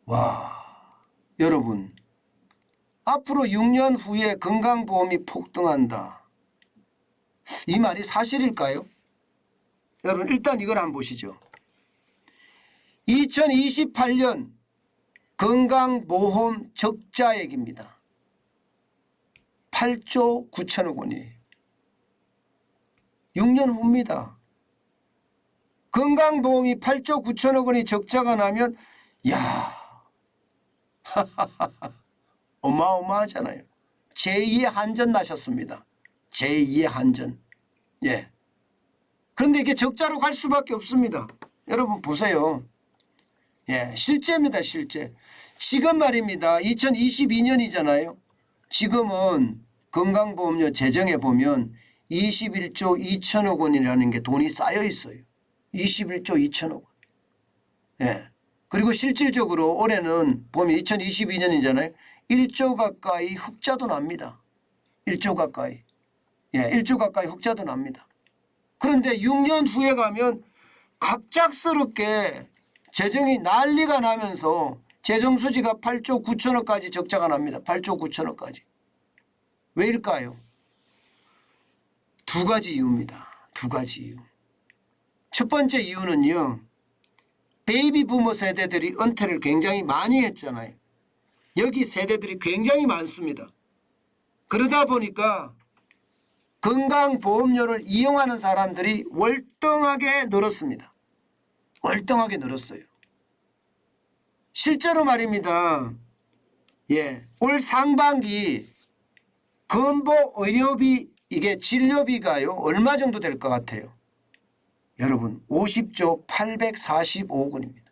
와, 여러분, 앞으로 6년 후에 건강보험이 폭등한다. 이 말이 사실일까요? 여러분, 일단 이걸 한번 보시죠. 2028년 건강보험 적자액입니다. 8조 9천억 원이에요. 6년 후입니다. 건강보험이 8조 9천억 원이 적자가 나면 야 어마어마하잖아요. 제2의 한전 나셨습니다. 제2의 한전. 예. 그런데 이게 적자로 갈 수밖에 없습니다. 여러분 보세요. 예, 실제입니다. 실제. 지금 말입니다. 2022년이잖아요. 지금은 건강보험료 재정에 보면 21조 2천억 원이라는 게 돈이 쌓여 있어요. 21조 2천억 원. 예. 그리고 실질적으로 올해는 보면 2022년이잖아요. 1조 가까이 흑자도 납니다. 1조 가까이. 예, 1조 가까이 흑자도 납니다. 그런데 6년 후에 가면 갑작스럽게 재정이 난리가 나면서 재정수지가 8조 9천억까지 적자가 납니다. 8조 9천억까지. 왜일까요? 두 가지 이유입니다. 두 가지 이유. 첫 번째 이유는요. 베이비 부머 세대들이 은퇴를 굉장히 많이 했잖아요. 여기 세대들이 굉장히 많습니다. 그러다 보니까 건강보험료를 이용하는 사람들이 월등하게 늘었습니다. 월등하게 늘었어요. 실제로 말입니다. 예, 올 상반기 건보 의료비 이게 진료비가요 얼마 정도 될 것 같아요? 여러분 50조 845억 원입니다.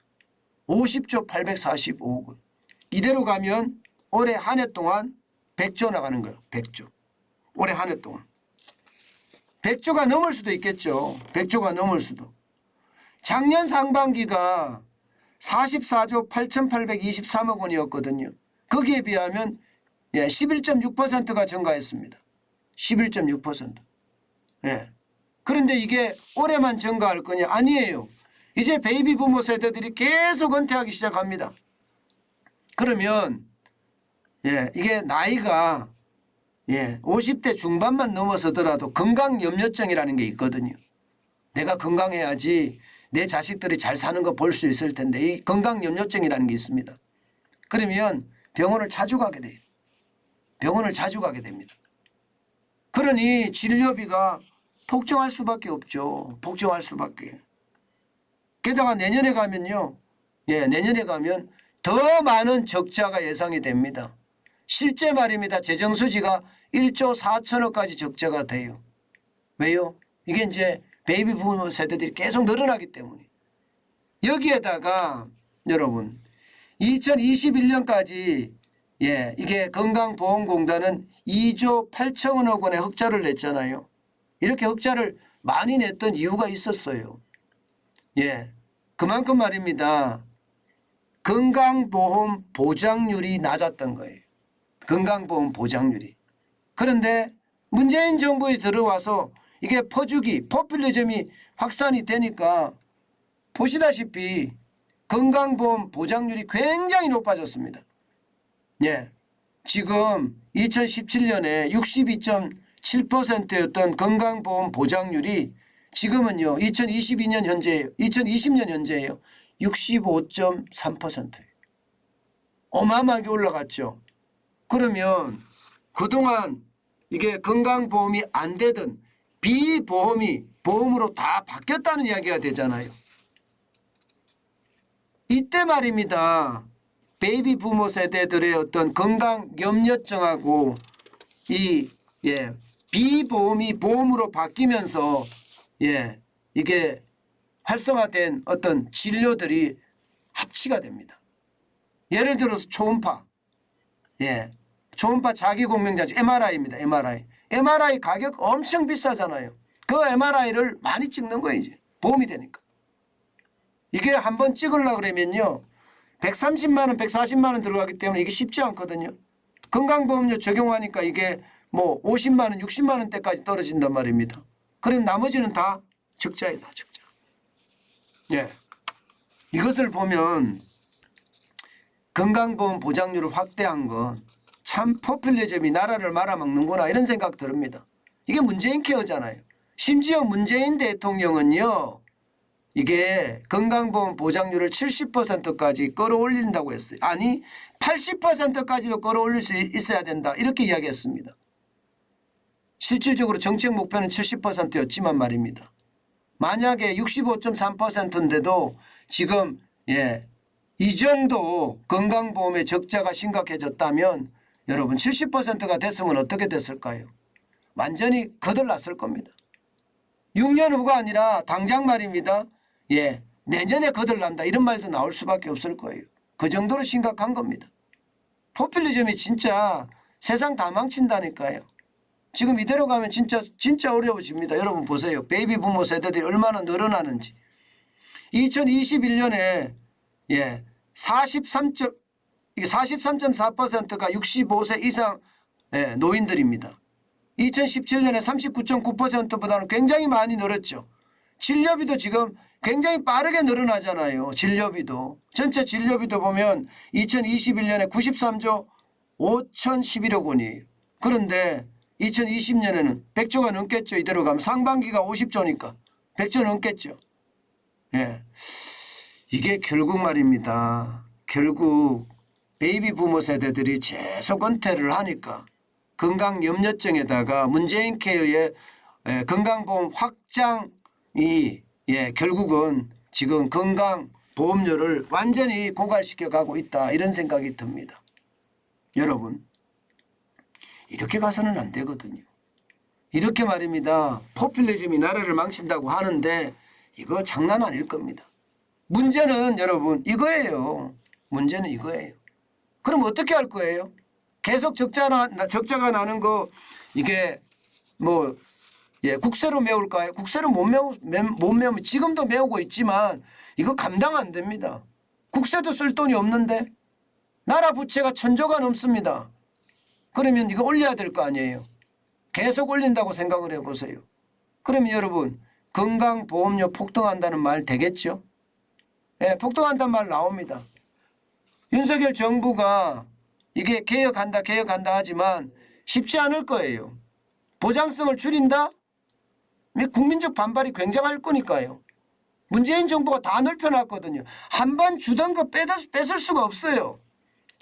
50조 845억 원. 이대로 가면 올해 한 해 동안 100조 나가는 거예요. 100조. 올해 한 해 동안. 100조가 넘을 수도 있겠죠. 100조가 넘을 수도. 작년 상반기가 44조 8,823억 원이었거든요. 거기에 비하면 11.6%가 증가했습니다. 11.6%. 예. 그런데 이게 올해만 증가할 거냐? 아니에요. 이제 베이비 부모 세대들이 계속 은퇴하기 시작합니다. 그러면 이게 나이가 50대 중반만 넘어서더라도 건강염려증이라는 게 있거든요. 내가 건강해야지 내 자식들이 잘 사는 거 볼 수 있을 텐데 이 건강염려증이라는 게 있습니다. 그러면 병원을 자주 가게 돼요. 병원을 자주 가게 됩니다. 그러니 진료비가 폭증할 수밖에 없죠. 폭증할 수밖에. 게다가 내년에 가면요. 내년에 가면 더 많은 적자가 예상이 됩니다. 실제 말입니다. 재정수지가 1조 4천억까지 적자가 돼요. 왜요? 이게 이제 베이비 부모 세대들이 계속 늘어나기 때문에. 여기에다가 여러분 2021년까지 이게 건강보험공단은 2조 8천억 원의 흑자를 냈잖아요. 이렇게 흑자를 많이 냈던 이유가 있었어요. 그만큼 말입니다. 건강보험 보장률이 낮았던 거예요. 건강보험 보장률이. 그런데 문재인 정부에 들어와서 이게 퍼주기, 포퓰리즘이 확산이 되니까 보시다시피 건강보험 보장률이 굉장히 높아졌습니다. 지금 2017년에 62.7%였던 건강보험 보장률이 지금은요 2020년 현재예요. 65.3%예요. 어마어마하게 올라갔죠. 그러면 그동안 이게 건강보험이 안 되던 비보험이 보험으로 다 바뀌었다는 이야기가 되잖아요. 이때 말입니다. 베이비 부모 세대들의 어떤 건강염려증하고 비보험이 보험으로 바뀌면서 이게 활성화된 어떤 진료들이 합치가 됩니다. 예를 들어서 초음파. 초음파 자기공명장치 MRI입니다. MRI 가격 엄청 비싸잖아요. 그 MRI를 많이 찍는 거예요. 이제 보험이 되니까. 이게 한번 찍으려고 그러면요 130만 원 140만 원 들어가기 때문에 이게 쉽지 않거든요. 건강보험료 적용하니까 이게 뭐 50만 원 60만 원대까지 떨어진단 말입니다. 그럼 나머지는 다 적자이다. 적자. 이것을 보면 건강보험 보장률을 확대한 건 참 포퓰리즘이 나라를 말아먹는구나 이런 생각 듭니다. 이게 문재인 케어잖아요. 심지어 문재인 대통령은요. 이게 건강보험 보장률을 70%까지 끌어올린다고 했어요. 아니 80%까지도 끌어올릴 수 있어야 된다 이렇게 이야기했습니다. 실질적으로 정책 목표는 70%였지만 말입니다. 만약에 65.3%인데도 지금 이 정도 건강보험의 적자가 심각해졌다면 여러분 70%가 됐으면 어떻게 됐을까요? 완전히 거덜났을 겁니다. 6년 후가 아니라 당장 말입니다. 내년에 거덜난다 이런 말도 나올 수밖에 없을 거예요. 그 정도로 심각한 겁니다. 포퓰리즘이 진짜 세상 다 망친다니까요. 지금 이대로 가면 진짜 어려워집니다. 여러분 보세요. 베이비 부모 세대들이 얼마나 늘어나는지. 2021년에 43.4%가 65세 이상 노인들입니다. 2017년에 39.9%보다는 굉장히 많이 늘었죠. 진료비도 지금 굉장히 빠르게 늘어나잖아요. 진료비도. 전체 진료비도 보면 2021년에 93조 5,011억 원이에요. 그런데 2020년에는 100조가 넘겠죠. 이대로 가면 상반기가 50조니까 100조 넘겠죠. 이게 결국 말입니다. 결국 베이비 부모 세대들이 계속 은퇴를 하니까 건강염려증에다가 문재인 케어의 건강보험 확장이 결국은 지금 건강보험료를 완전히 고갈시켜 가고 있다 이런 생각이 듭니다. 여러분 이렇게 가서는 안 되거든요. 이렇게 말입니다. 포퓰리즘이 나라를 망친다고 하는데 이거 장난 아닐 겁니다. 문제는 여러분 이거예요. 문제는 이거예요. 그럼 어떻게 할 거예요? 계속 적자가 나는 거 이게 국세로 메울까요? 국세로 못 메우면 지금도 메우고 있지만 이거 감당 안 됩니다. 국세도 쓸 돈이 없는데 나라 부채가 1,000조가 넘습니다. 그러면 이거 올려야 될 거 아니에요. 계속 올린다고 생각을 해보세요. 그러면 여러분 건강보험료 폭등한다는 말 되겠죠? 폭등한다는 말 나옵니다. 윤석열 정부가 이게 개혁한다 하지만 쉽지 않을 거예요. 보장성을 줄인다? 국민적 반발이 굉장할 거니까요. 문재인 정부가 다 넓혀놨거든요. 한 번 주던 거 뺏을 수가 없어요.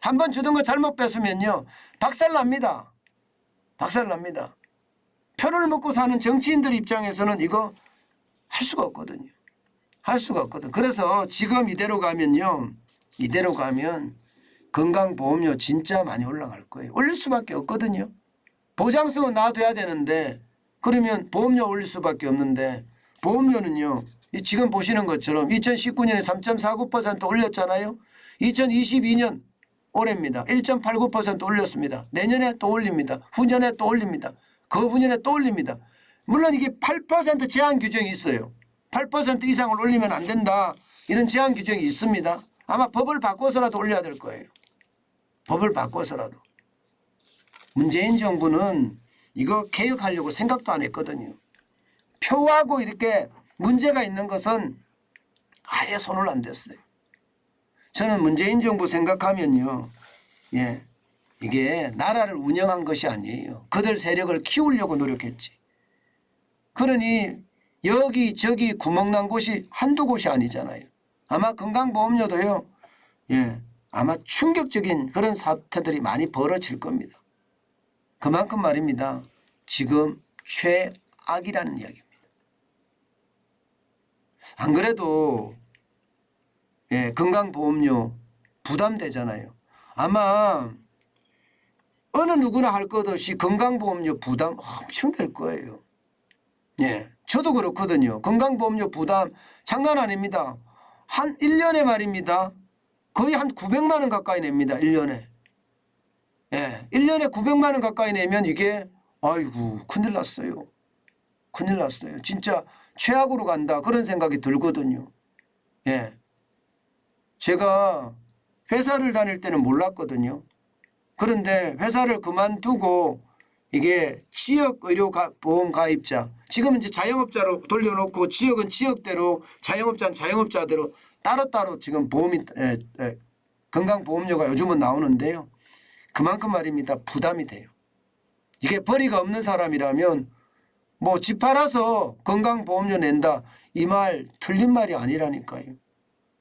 한 번 주던 거 잘못 뺏으면요. 박살납니다. 박살납니다. 표를 먹고 사는 정치인들 입장에서는 이거 할 수가 없거든요. 할 수가 없거든. 그래서 지금 이대로 가면요. 이대로 가면 건강보험료 진짜 많이 올라갈 거예요. 올릴 수밖에 없거든요. 보장성은 놔둬야 되는데 그러면 보험료 올릴 수밖에 없는데 보험료는요. 지금 보시는 것처럼 2019년에 3.49% 올렸잖아요. 2022년 올해입니다. 1.89% 올렸습니다. 내년에 또 올립니다. 후년에 또 올립니다. 그 후년에 또 올립니다. 물론 이게 8% 제한 규정이 있어요. 8% 이상을 올리면 안 된다. 이런 제한 규정이 있습니다. 아마 법을 바꿔서라도 올려야 될 거예요. 법을 바꿔서라도. 문재인 정부는 이거 개혁하려고 생각도 안 했거든요. 표하고 이렇게 문제가 있는 것은 아예 손을 안 댔어요. 저는 문재인 정부 생각하면요. 이게 나라를 운영한 것이 아니에요. 그들 세력을 키우려고 노력했지. 그러니 여기저기 구멍난 곳이 한두 곳이 아니잖아요. 아마 건강보험료도요. 아마 충격적인 그런 사태들이 많이 벌어질 겁니다. 그만큼 말입니다. 지금 최악이라는 이야기입니다. 안 그래도 건강보험료 부담되잖아요. 아마 어느 누구나 할 것 없이 건강보험료 부담 엄청 될 거예요. 저도 그렇거든요. 건강보험료 부담 장난 아닙니다. 한 1년에 말입니다. 거의 한 900만 원 가까이 냅니다. 1년에. 1년에 900만 원 가까이 내면 이게 아이고 큰일 났어요. 큰일 났어요. 진짜 최악으로 간다 그런 생각이 들거든요. 제가 회사를 다닐 때는 몰랐거든요. 그런데 회사를 그만두고 이게 지역의료보험 가입자 지금은 이제 자영업자로 돌려놓고 지역은 지역대로 자영업자는 자영업자대로 따로따로 지금 보험이 건강보험료가 요즘은 나오는데요. 그만큼 말입니다. 부담이 돼요. 이게 벌이가 없는 사람이라면 뭐 집 팔아서 건강보험료 낸다. 이 말 틀린 말이 아니라니까요.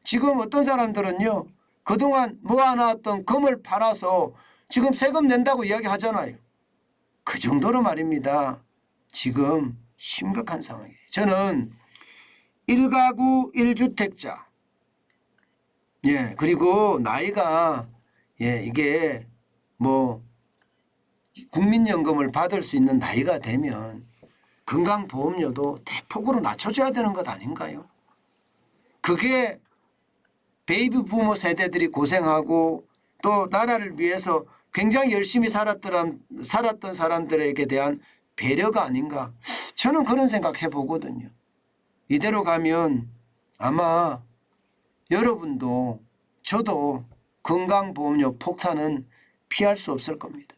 지금 어떤 사람들은요. 그동안 모아놨던 금을 팔아서 지금 세금 낸다고 이야기하잖아요. 그 정도로 말입니다. 지금 심각한 상황이에요. 저는 1가구 1주택자 그리고 나이가 이게 뭐 국민연금을 받을 수 있는 나이가 되면 건강보험료도 대폭으로 낮춰줘야 되는 것 아닌가요? 그게 베이비 부모 세대들이 고생하고 또 나라를 위해서 굉장히 열심히 살았던 사람들에게 대한 배려가 아닌가. 저는 그런 생각해 보거든요. 이대로 가면 아마 여러분도 저도 건강보험료 폭탄은 피할 수 없을 겁니다.